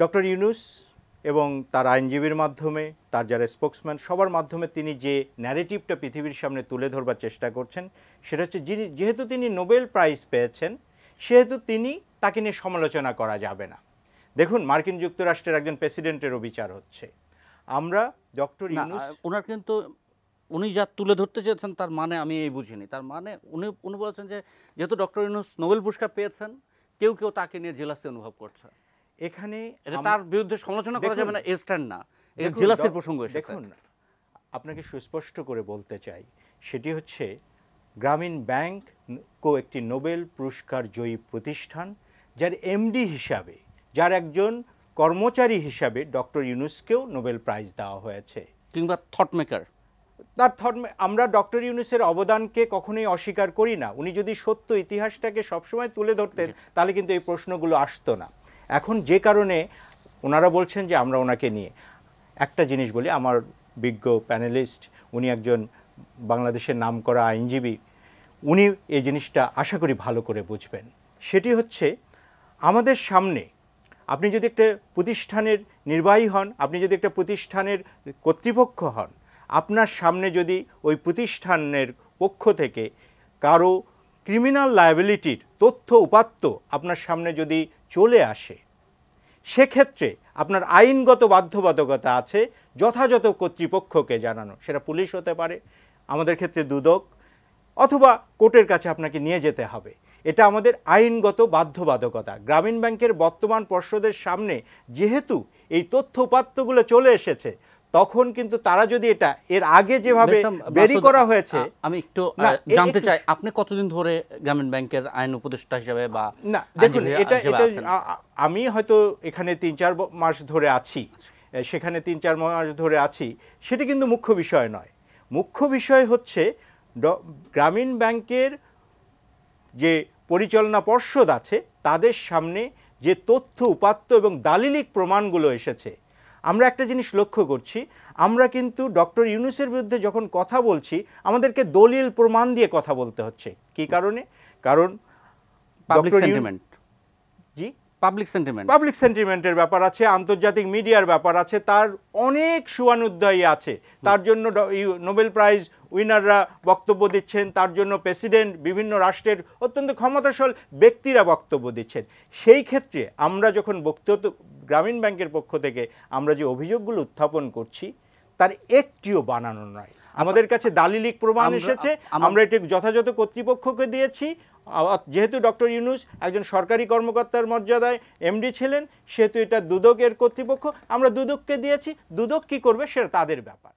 Doctor Yunus এবং তার আইনজীবীর মাধ্যমে, তার যারা স্পোকসম্যান, সবার মাধ্যমে তিনি যে ন্যারেটিভটা পৃথিবীর সামনে তুলে ধরবার চেষ্টা করছেন, সেটা হচ্ছে যেহেতু তিনি নোবেল প্রাইজ পেয়েছেন, সেহেতু তাকে নিয়ে সমালোচনা করা যাবে না। দেখুন, মার্কিন যুক্তরাষ্ট্রের একজন প্রেসিডেন্টেরও বিচার হচ্ছে। আমরা ডক্টর ইউনূস, ওনার কিন্তু উনি যা তুলে ধরতে চেয়েছেন তার মানে আমি এই বুঝিনি। তার মানে উনি বলেছেন যে যেহেতু ডক্টর ইউনূস নোবেল পুরস্কার পেয়েছেন, কেউ কেউ তাকে নিয়ে জেলাসি অনুভব করছে। এখানে এটা তার বিরুদ্ধে সমালোচনা করা যাবে না, স্ট্যান্ড না, এটা জেলাসির প্রসঙ্গ এসেছে। দেখুন, আপনাকে সুস্পষ্ট করে বলতে চাই, সেটি হচ্ছে গ্রামীণ ব্যাংক একটি নোবেল পুরস্কার জয়ী প্রতিষ্ঠান, যার এমডি হিসাবে, যার একজন কর্মচারী হিসাবে ডক্টর ইউনূসকেও নোবেল প্রাইজ দেওয়া হয়েছে। কিংবা থট মেকার, আমরা ডক্টর ইউনূসের অবদানকে কখনোই অস্বীকার করি না। উনি যদি সত্য ইতিহাসটাকে সবসময় তুলে ধরতেন, তাহলে কিন্তু এই প্রশ্নগুলো আসতো না। এখন যে কারণে ওনারা বলছেন যে আমরা ওনাকে নিয়ে, একটা জিনিস বলি, আমার বিজ্ঞ প্যানেলিস্ট, উনি একজন বাংলাদেশের নামকরা আইনজীবী, উনি এই জিনিসটা আশা করি ভালো করে বুঝবেন। সেটি হচ্ছে, আমাদের সামনে আপনি যদি একটা প্রতিষ্ঠানের নির্বাহী হন, আপনি যদি একটা প্রতিষ্ঠানের কর্তৃপক্ষ হন, আপনার সামনে যদি ওই প্রতিষ্ঠানের পক্ষ থেকে কারো ক্রিমিনাল লায়াবিলিটির তথ্য উপাত্ত আপনার সামনে যদি চলে আসে, সেক্ষেত্রে আপনার আইনগত বাধ্যবাধকতা আছে যথাযথ কর্তৃপক্ষকে জানানো। সেটা পুলিশ হতে পারে, আমাদের ক্ষেত্রে দুদক, অথবা কোর্টের কাছে আপনাকে নিয়ে যেতে হবে। এটা আমাদের আইনগত বাধ্যবাধকতা। গ্রামীণ ব্যাংকের বর্তমান পর্ষদের সামনে যেহেতু এই তথ্য উপাত্তগুলো চলে এসেছে, তখন কিন্তু তারা যদি এটা এর আগে যেভাবে বেরি করা হয়েছে, আমি একটু জানতে চাই আপনি কতদিন ধরে গ্রামীণ ব্যাংকের আইন উপদেষ্টা হিসেবে বা না, দেখুন, এটা আমি হয়তো এখানে ৩-৪ মাস ধরে আছি, সেখানে ৩-৪ মাস ধরে আছি, সেটা কিন্তু মুখ্য বিষয় নয়। মুখ্য বিষয় হচ্ছে গ্রামীণ ব্যাংকের যে পরিচালনা পর্ষদ আছে, তাদের সামনে যে তথ্য উপাত্ত এবং দালিলিক প্রমাণগুলো এসেছে। আমরা একটা জিনিস লক্ষ্য করছি, আমরা কিন্তু ডক্টর ইউনূসের বিরুদ্ধে যখন কথা বলছি, আমাদেরকে দলিল প্রমাণ দিয়ে কথা বলতে হচ্ছে। কি কারণে? কারণ পাবলিক সেন্টিমেন্ট, জি, পাবলিক সেন্টিমেন্টের ব্যাপার আছে, আন্তর্জাতিক মিডিয়ার ব্যাপার আছে, তার অনেক সুয়ানুধ্যায়ী আছে। তার জন্য নোবেল প্রাইজ উইনাররা বক্তব্য দিচ্ছেন, তার জন্য প্রেসিডেন্ট, বিভিন্ন রাষ্ট্রের অত্যন্ত ক্ষমতাশাল ব্যক্তিরা বক্তব্য দিচ্ছেন। সেই ক্ষেত্রে আমরা যখন গ্রামীণ ব্যাংকের পক্ষ থেকে আমরা যে অভিযোগগুলো উত্থাপন করছি, তার একটিও বানানো নয়। আমাদের কাছে দালিলিক প্রমাণ এসেছে, আমরা এটি যথাযথ কর্তৃপক্ষকে দিয়েছি। যেহেতু ডক্টর ইউনূস একজন সরকারি কর্মকর্তার মর্যাদায় এমডি ছিলেন, সেহেতু এটা দুদকের কর্তৃপক্ষ, আমরা দুদককে দিয়েছি। দুদক কী করবে সেটা তাদের ব্যাপার।